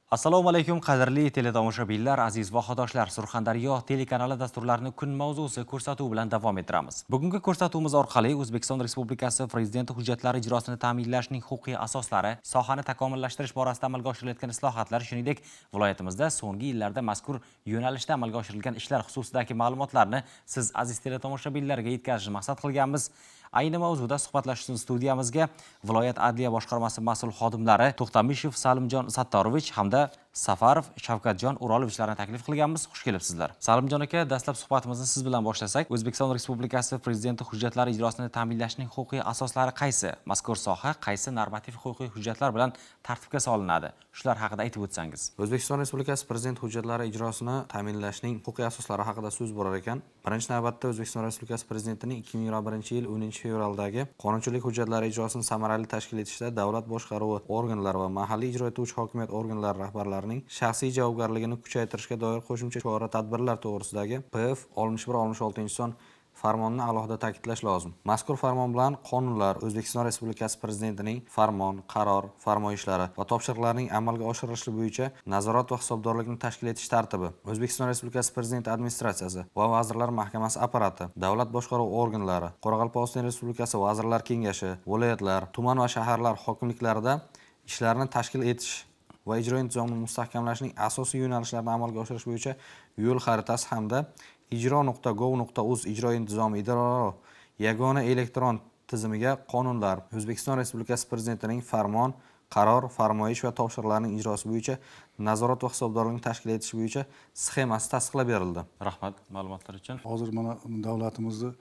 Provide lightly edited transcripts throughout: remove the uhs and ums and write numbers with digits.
Assalomu alaykum qadrli teletomoshabinlar, aziz vohadoshlar. Surxondaryo telekanali dasturlarini kun mavzusi ko'rsatuv bilan davom ettiramiz. Bugungi ko'rsatuvimiz orqali O'zbekiston Respublikasi Prezidenti hujjatlari ijrosini ta'minlashning huquqiy asoslari, sohani takomillashtirish borasida amalga oshirilayotgan islohotlar, shuningdek, viloyatimizda so'nggi yillarda mazkur yo'nalishda amalga oshirilgan ishlar xususidagi ma'lumotlarni siz aziz teletomoshabinlarga yetkazishni maqsad qilganmiz. Ayni mavzuda suhbatlashish uchun studiyamizga viloyat adliya boshqarmasi mas'ul xodimlari To'xtamishev Salimjon Sattorovich hamda Safarov Shavkatjon O'rolovichlarini taklif qilganmiz. Xush kelibsizlar. Salimjon aka, dastlab suhbatimizni siz bilan boshlasak, O'zbekiston Respublikasi Prezidenti hujjatlari ijrosini ta'minlashning huquqiy asoslari qaysi? Mazkur soha qaysi normativ huquqiy hujjatlar bilan tartibga solinadi? Shular haqida aytib o'tsangiz. O'zbekiston Respublikasi Prezident hujjatlari ijrosini ta'minlashning huquqiy asoslari haqida so'z borar ekan. Birinchi navbatda O'zbekiston Respublikasi Prezidentining 2021-yil 10-fevraldagi qonunchilik hujjatlari ijrosini samarali tashkil etishda davlat boshqaruvi organlari va mahalliy ijro etuvchi hokimiyat organlari rahbarlarining shaxsiy javobgarligini kuchaytirishga doir qo'shimcha chora-tadbirlar to'g'risidagi PF 61-66-son farmonni alohida ta'kidlash lozim. Mazkur farmon bilan qonunlar, O'zbekiston Respublikasi Prezidentining farmon, qaror, farmoyishlari va topshiriqlarining amalga oshirilishi bo'yicha nazorat va hisobdorlikni tashkil etish tartibi, O'zbekiston Respublikasi Prezidenti administratsiyasi va Vazirlar Mahkamasi apparati, davlat boshqaruvi organlari, Qoraqalpog'iston Respublikasi Vazirlar Kengashi, viloyatlar, tuman va shaharlar hokimliklarida ishlarni tashkil etish va ijro intizomini mustahkamlashning asosiy yo'nalishlarini amalga oshirish bo'yicha yo'l xaritasi hamda ijro.gov.uz ijro intizomi idoralari yagona elektron tizimiga qonunlar, O'zbekiston Respublikasi Prezidentining farmon, qaror, farmoyish va topshiriqlarning ijrosi bo'yicha nazorat va hisobdorlikni tashkil etish bo'yicha sxemasi tasdiqlab berildi. Rahmat ma'lumotlar uchun. Hozir mana davlatimizni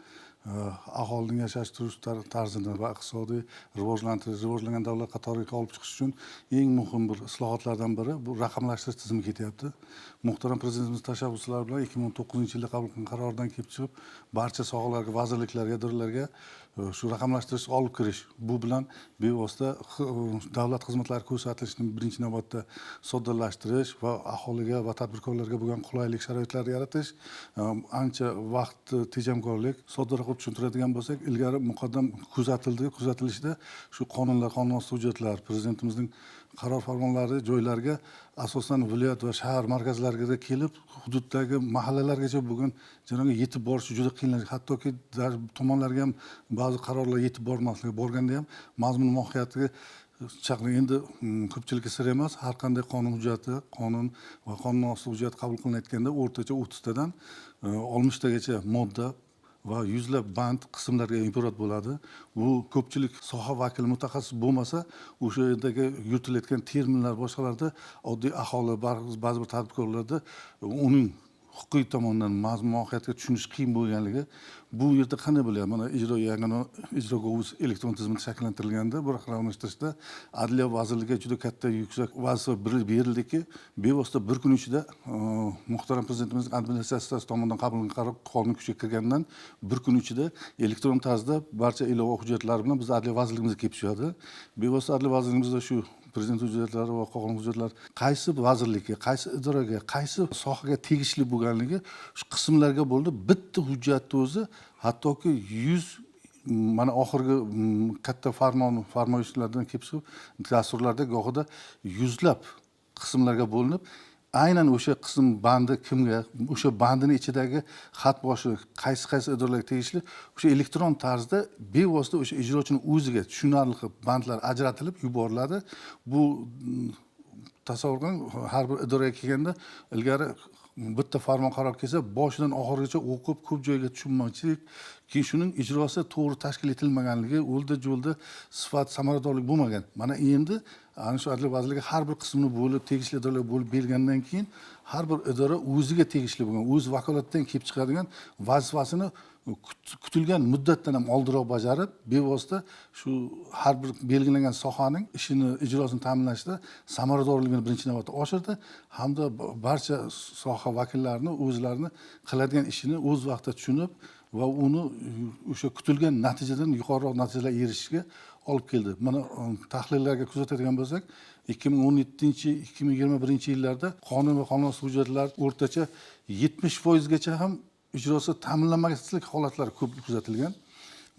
aholining yashash turish tarzini va iqtisodiy rivojlangan davlat qatoriga olib chiqish uchun eng muhim bir islohotlardan biri bu raqamlashtirish tizimi ketyapti. Muhtaram Prezidentimiz tashabbuslari bilan 2009-yilda qabul qilingan qarordan kelib chiqib, barcha sohalarga, vazirliklarga, idoralarga shu raqamlashtirish olib kirish. Bu bilan bevosita davlat xizmatlari ko'rsatilishini birinchi navbatda soddalashtirish va aholiga va tadbirkorlarga bo'lgan qulaylik sharoitlarni yaratish, ancha vaqt tejamkorlik, soddaroq tushuntiradigan bo'lsak, ilgari muqaddam kuzatilishda shu qonunlar, qonun osti hujjatlar, Prezidentimizning qaror farmonlari joylarga asosan viloyat va shahar markazlariga kelib, hududdagi mahallalargacha bo'lgan jarayon yetib borish juda qiynaladi. Hattoki tomonlarga ham ba'zi qarorlar yetib bormasligi, borganda ham mazmun mohiyatiga chaqni. Endi ko'pchilikka sir emas, har qanday qonun hujjati, qonun va qonun osti hujjat qabul qilinayotganda o'rtacha 30 tadan 60 tagacha modda va yuzlab band qismlarga iborat bo'ladi. Bu ko'pchilik soha vakili mutaxassis bo'lmasa, o'sha yerdagi yuritilayotgan terminlar boshqalarda oddiy aholi, ba'zi bir tadbirkorlarda uning huquqiy tomondan mazmun mohiyatiga tushunish qiyin bo'lganligi bu yerda qanday bo'lyapti? Mana ijro.gov.uz elektron tizimi shakllantirilganda bu raqamlashtirishda Adliya vazirligiga juda katta yuksak vazifa berildiki, bevosita bir kun ichida muhtaram Prezidentimiz administratsiyasi tomonidan qabul qilingan qonun kuchga kirgandan bir kun ichida elektron tarzda barcha ilova hujjatlar bilan biz Adliya vazirligimizga kelib tushadi. Bevosita Adliya vazirligimizda shu Prezident hujjatlari va qonun hujjatlar qaysi vazirlikka, qaysi idoraga, qaysi sohaga tegishli bo'lganligi shu qismlarga bo'ldi. Bitta hujjatni o'zi hattoki 100 mana oxirgi katta farmoyishlardan kelib chiqib dasturlarda gohida yuzlab qismlarga bo'linib, aynan o'sha qism bandi kimga, o'sha bandini ichidagi xat boshi qaysi idoralarga tegishli, o'sha elektron tarzda bevosita o'sha ijrochining o'ziga tushunarli bandlar ajratilib yuboriladi. Bu tasavvur qiling, har bir idoraga kelganda ilgari bitta farmon qaror kelsa, boshidan oxirigacha o'qib, ko'p joyga tushunmovchilik, keyin shuning ijrosi to'g'ri tashkil etilmaganligi, o'lda-jo'lda sifat, samaradorlik bo'lmagan. Mana endi ana shu Adliya vazirligi har bir qismini bo'lib, tegishli idoralarga bo'lib bergandan keyin har bir idora o'ziga tegishli bo'lgan, o'z vakolatidan kelib chiqadigan vazifasini kutilgan muddatdan ham oldinroq bajarib, bevosita shu har bir belgilangan sohaning ishini, ijrosini ta'minlashda samaradorligini birinchi navbatda oshirdi hamda barcha soha vakillarini o'zlarini qiladigan ishini o'z vaqtida tushunib va uni o'sha kutilgan natijadan yuqoriroq natijalarga erishishga olib keldi. Mana tahlillarga kuzatadigan bo'lsak, 2017-2021 yillarda qonun va qonun osti hujjatlar o'rtacha 70% gacha ham ijrosi ta'minlanmaslik holatlari ko'p kuzatilgan.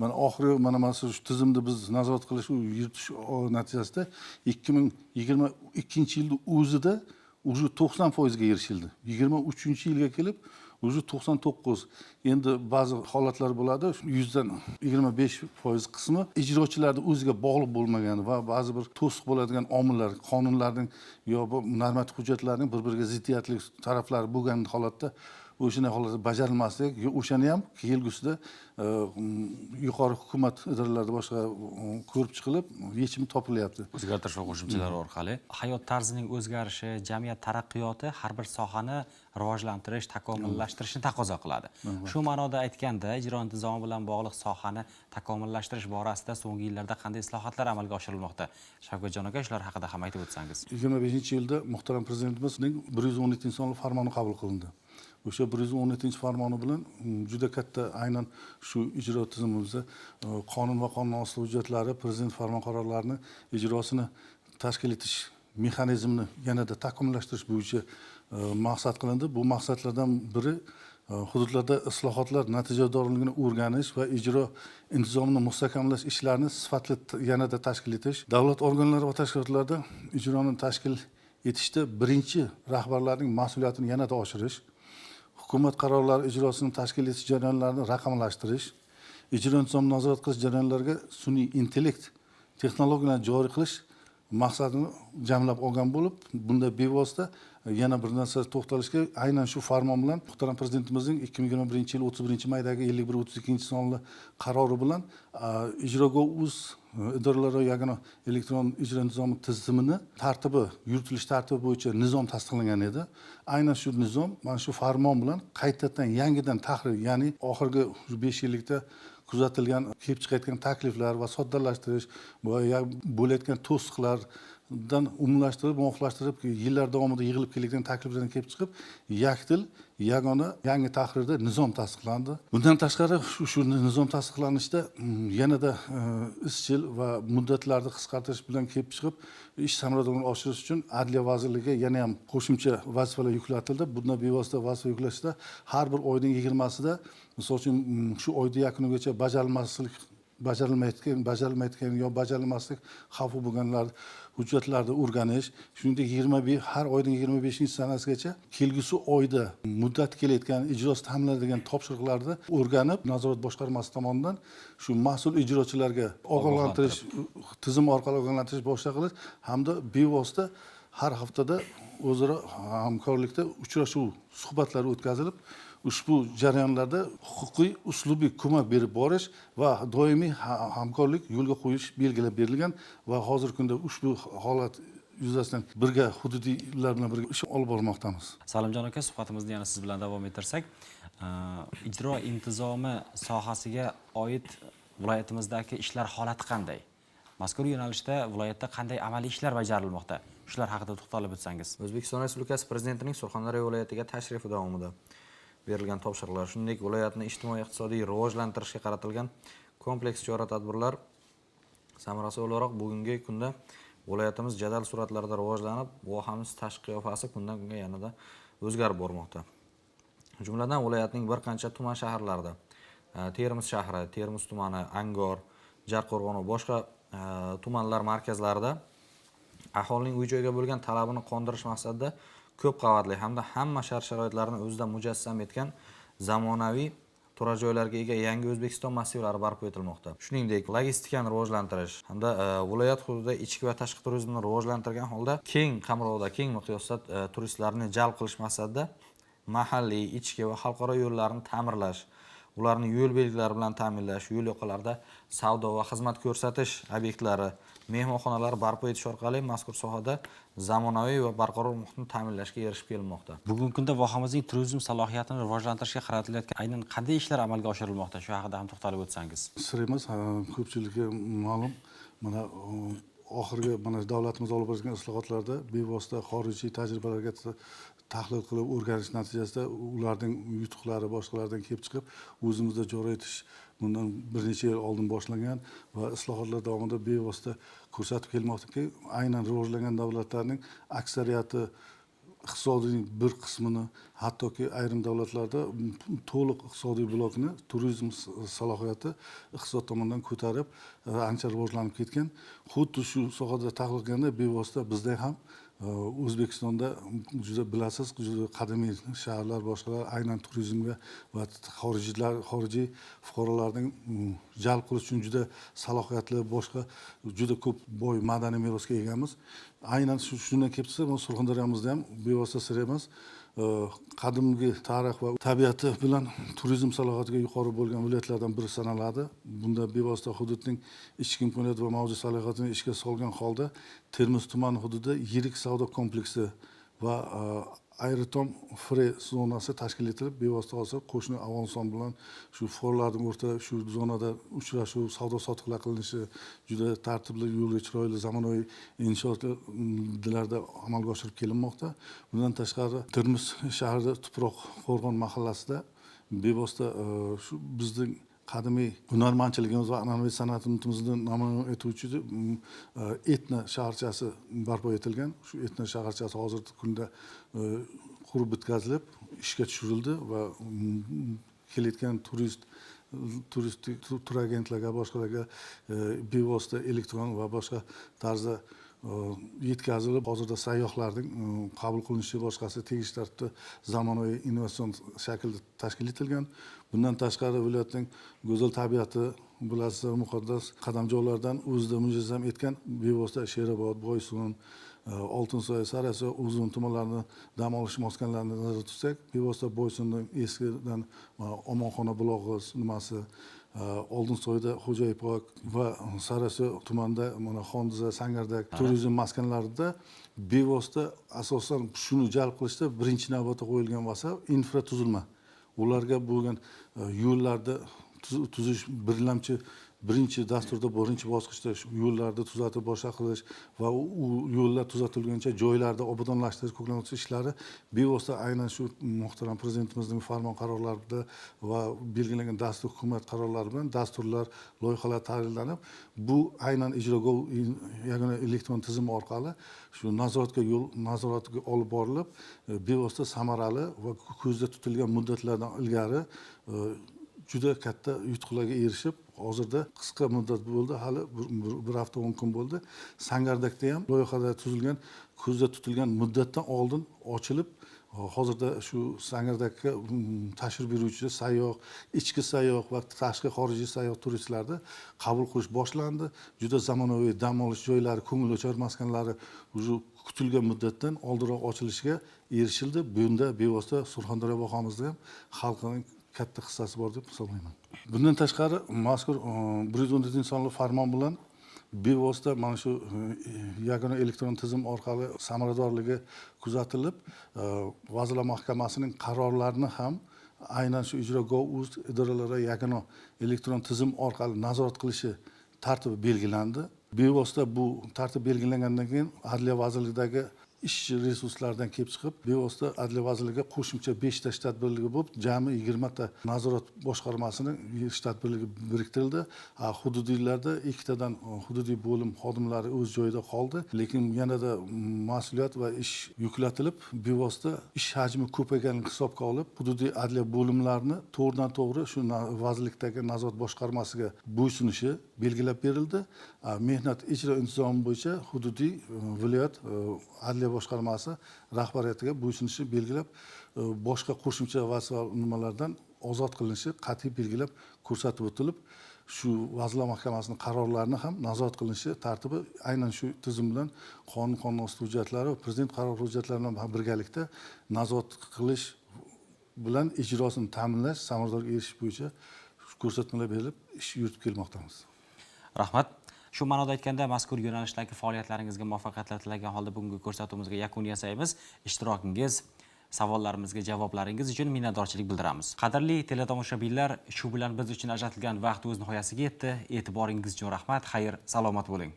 mana oxirgi mana shu tizimni biz nazorat qilish, yuritish natijasida 2022-yilda o'zida уже 90% ga erishildi. 23-yilga kelib уже 99. Endi ba'zi holatlar bo'ladi, 100dan 25% qismi ijrochilarning o'ziga bog'liq bo'lmagani va ba'zi bir to'siq bo'ladigan omillar, qonunlarning yo bu normativ hujjatlarning bir-biriga ziddiyatli taraflari bo'lgan holatda o'shana holatda bajarilmasligi, o'shani ham kelgusida yuqori hukumat idoralarida boshqa ko'rib chiqilib, yechimi topilyapti. O'zgartirish va qo'shimchalar orqali hayot tarzining o'zgarishi, jamiyat taraqqiyoti har bir sohani rivojlantirish, takomillashtirishni taqozo qiladi. Shu ma'noda aytganda, ijro intizomi bilan bog'liq sohani takomillashtirish borasida so'nggi yillarda qanday islohotlar amalga oshirilmoqda? Shavkatjon aka, shular haqida ham aytib o'tsangiz. 25-yilda muhtaram prezidentimizning 117-sonli farmoni qabul qilindi. O'sha 117-farmoni bilan juda katta aynan shu ijro tizimimizda qonun va qonun asosli hujjatlari, prezident farmon qarorlarini ijrosini tashkil etish mexanizmini yanada takomillashtirish bo'yicha maqsad qilindi. Bu maqsadlardan biri hududlarda islohotlar natijadorligini o'rganish va ijro intizomini mustahkamlash ishlarini sifatli yanada tashkil etish, davlat organlari va tashkilotlarda ijroni tashkil etishda birinchi rahbarlarning mas'uliyatini yanada oshirish, hukumat qarorlari ijrosini tashkil etish jarayonlarini raqamlashtirish, ijro intizomini nazorat qilish jarayonlariga sun'iy intellekt texnologiyalarni joriy qilish maqsadini jamlab olgan bo'lib, bunda bevosita yana bir narsa to'xtalishga, aynan shu farmon bilan muhtaram prezidentimizning 2021-yil 31-maydagi 51-32-sonli qarori bilan ijroga.uz idoralararo yagona elektron ijro intizomi tizimini tartibi, yuritilish tartibi bo'yicha nizom tasdiqlangan edi. Aynan shu nizom mana shu farmon bilan qaytadan yangidan tahrir, ya'ni oxirgi 5 yillikda kuzatilgan, kelib chiqayotgan takliflar va soddalashtirish va bo'layotgan to'siqlardan umumlashtirib, muvofiqlashtirib, yillar davomida yig'ilib kelayotgan takliflardan kelib chiqib, yakdil yagona yangi tahrirda nizom tasdiqlandi. Bundan tashqari shu nizom tasdiqlanishda yanada izchil va muddatlarni qisqartirish bilan kelib chiqib, ish samaradorligini oshirish uchun Adliya vazirligiga yana ham qo'shimcha vazifalar yuklatildi. Bundan bevosita vazifa yuklashda har bir oyning 20-sida, misol uchun shu oyning yakunigacha bajarilmayotgan yo bajarilmaslik xavfi bo'lganlar hujjatlarni o'rganish, shuningdek har oyning 25-sanasigacha kelgusi oyda muddat kelayotgan ijrosi ta'minlanadigan topshiriqlarni o'rganib, nazorat boshqarmasi tomonidan shu mas'ul ijrochilarga ogohlantirish tizimi orqali ogohlantirish boshqa qilish hamda bevosita har haftada o'zaro hamkorlikda uchrashuv, suhbatlar o'tkazilib, ushbu jarayonlarda huquqiy uslubiy ko'mak berib borish va doimiy hamkorlik yo'lga qo'yish belgilab berilgan va hozirgi kunda ushbu holat yuzasidan birga hududiylar bilan birga ish olib bormoqdamiz. Salimjon aka, suhbatimizni yana siz bilan davom ettirsak, ijro intizomi sohasiga oid viloyatimizdagi ishlar holati qanday? Mazkur yo'nalishda viloyatda qanday amaliy ishlar bajarilmoqda? Shular haqida to'xtalib o'tsangiz. O'zbekiston Respublikasi Prezidentining Surxondaryo viloyatiga tashrifi davomida berilgan topshiriqlar, shuningdek viloyatni ijtimoiy-iqtisodiy rivojlantirishga qaratilgan kompleks chora-tadbirlar samarasi o'laroq bugungi kunda viloyatimiz jadal sur'atlarda rivojlanib, vohamiz tashqi qiyofasi kundan kunga yanada o'zgarib bormoqda. Jumladan viloyatning bir qancha tuman shaharlarida, Termiz shahri, Termiz tumani, Angor, Jarqo'rg'on va boshqa tumanlar markazlarida aholining uy-joyga bo'lgan talabini qondirish maqsadida ko'p qavatli hamda hamma shart-sharoitlarni o'zida mujassam etgan zamonaviy turar joylarga ega yangi O'zbekiston massivlari barpo etilmoqda. Shuningdek, logistikani rivojlantirish hamda viloyat hududida ichki va tashqi turizmni rivojlantirgan holda keng qamrovda, keng miqyosda turistlarni jalb qilish maqsadida mahalliy, ichki va xalqaro yo'llarni ta'mirlash, ularni yo'l belgilari bilan ta'minlash, yo'l yoqalarida savdo va xizmat ko'rsatish obyektlari, mehmonxonalar barpo etish orqali mazkur sohada zamonaviy va barqaror muhitni ta'minlashga erishib kelinmoqda. Bugungi kunda vohamizning turizm salohiyatini rivojlantirishga qaratilayotgan aynan qanday ishlar amalga oshirilmoqda? Shu haqida ham to'xtalib o'tsangiz. Sir emas, ko'pchilikka ma'lum. Mana oxirgi davlatimiz olib borgan islohotlarda bevosita xorijiy tajribalarga tahlil qilib o'rganish natijasida ularning yutuqlari boshqalardan kelib chiqib, o'zimizda joriy etish bundan bir necha yil oldin boshlangan va islohotlar davomida bevosita ko'rsatib kelmoqdaki, aynan rivojlangan davlatlarning aksariyati iqtisodiyning bir qismini, hattoki ayrim davlatlarda to'liq iqtisodiy blokni turizm salohiyati iqtisod tomonidan ko'tarib ancha rivojlanib ketgan. Xuddi shu sohada tahlil qilganda bevosita bizda ham O'zbekistonda juda bilasiz, juda qadimiy shaharlar, boshqalar aynan turizmga va xorijiy fuqarolarning jalb qilish uchun juda salohiyatli, boshqa juda ko'p boy madaniy merosga egamiz. Aynan shundan kelib chiqsa, Surxondaryomizda ham bevosita sir emas, qadimgi tarix va tabiati bilan turizm salohiyatiga yuqori bo'lgan viloyatlardan biri sanaladi. Bunda bevosita hududning ichki imkoniyat va mavjud salohiyatini ishga solgan holda Termiz tumani hududida yirik savdo kompleksi va Aerotom Free zonasi tashkil etilib, bevosita hozir qo'shni Afg'oniston bilan shu fuqarolarning o'rta shu zonada uchrashuv, savdo sotiqlar qilinishi juda tartibli, yo'lga chiroyli, zamonaviy inshootlarda amalga oshirib kelinmoqda. Bundan tashqari Termiz shahrida Tuproq Qo'rg'on mahallasida bevosita shu bizning qadimiy hunarmandchiligimiz va an'anaviy san'atimizni namoyon etuvchi etna shaharchasi barpo etilgan. Shu etna shaharchasi hozirgi kunda qurib bitkazilib, ishga tushirildi va kelayotgan turistik tur agentlarga, boshqalarga bevosita elektron va boshqa tarzda yetkazilib, hozirda sayyohlarning qabul qilinishi boshqasi tegishli tartibda zamonaviy innovatsion shaklda tashkil etilgan. Bundan tashqari viloyatning go'zal tabiati, bilasiz, muqaddas qadamjolardan o'zida mujassam etgan bevosita Sherobod, Boysun, Oltinsoy, Sariosiyo, Uzun tumanlarini dam olish maskanlarini nazarda tutsak, bevosita Boysunning eskidan Omonxona bulog'i nimasi, Oldinsoyda Xo'jaipok va Sariosiyo tumanida mana Xondiza, Sangardak turizm maskanlarida bevosita asosan shuni jalb qilishda birinchi navbatda qo'yilgan masala infratuzilma. Ularga bo'lgan yo'llarda tuzish birinchi dasturda, birinchi bosqichda yo'llarni tuzatib boshqa qilish va u yo'llar tuzatilguncha joylarda obodonlashtirish, ko'klamchi ishlari bevosita aynan shu muhtaram prezidentimizning farmon qarorlarida va belgilangan dastur hukumat qarorlari bilan dasturlar, loyihalar tayyorlanib, bu aynan ijroga yagona elektron tizim orqali shu nazoratga olib borilib, bevosita samarali va ko'zda tutilgan muddatlardan ilgari juda katta yutuqlarga erishib, hozirda qisqa muddat bo'ldi, hali bir hafta 10 kun bo'ldi. Sangardakda ham loyihada tuzilgan, ko'zda tutilgan muddatdan oldin ochilib, hozirda shu Sangardakka tashrif buyuruvchi sayyoh, ichki sayyoh va tashqi xorijiy sayyoh turistlarni qabul qilish boshlandi. Juda zamonaviy dam olish joylari, ko'ngilochar maskanlari shu kutilgan muddatdan oldinroq ochilishiga erishildi. Bunda bevosita Surxondaryo vohamizda ham xalqining katta hissasi bor deb hisoblayman. Bundan tashqari mazkur 114 sonli farmon bilan bevosita mana shu yagona elektron tizim orqali samaradorligi kuzatilib, Vazirlar Mahkamasining qarorlarini ham aynan shu ijro.gov.uz idoralari yagona elektron tizim orqali nazorat qilishi tartibi belgilandi. Bevosita bu tartib belgilangandan keyin Adliya vazirligidagi ish resurslaridan kelib chiqib, bevosita Adliya vazirligiga qo'shimcha 5 ta shtat birligi bo'lib, jami 20 ta nazorat boshqarmasining shtat birligi biriktirildi. Hududiylarda 2 tadan hududiy bo'lim xodimlari o'z joyida qoldi, lekin yanada mas'uliyat va ish yuklatilib, bevosita ish hajmi ko'payganini hisobga olib, hududiy adliya bo'limlarini to'g'ridan-to'g'ri shu vazirlikdagi nazorat boshqarmasiga bo'ysunishi belgilab berildi. Mehnat ijro intizomi bo'yicha hududiy viloyat adliya boshqarmasi rahbariyatiga bo'ysunishi belgilab, boshqa qo'shimcha vazifa nimalardan ozod qilinishi qat'iy belgilab ko'rsatib o'tilib, shu Vazirlar Mahkamasining qarorlarini ham nazorat qilinishi tartibi aynan shu tizim bilan qonun osti hujjatlari va prezident qarori hujjatlari bilan birgalikda nazorat qilish bilan ijrosini ta'minlash, samaradorlikka erishish bo'yicha ko'rsatmalar berilib, ish yuritib kelmoqdamiz. Rahmat. Shu ma'noda aytganda, mazkur yo'nalishdagi faoliyatlaringizga muvaffaqiyatlar tilagan holda bugungi ko'rsatuvimizga yakun yasaymiz. Ishtirokingiz, savollarimizga javoblaringiz uchun minnatdorchilik bildiramiz. Qadrli teletomoshabinlar, shu bilan biz uchun ajratilgan vaqt o'z nihoyasiga yetdi. E'tiboringiz uchun rahmat. Xayr, salomat bo'ling.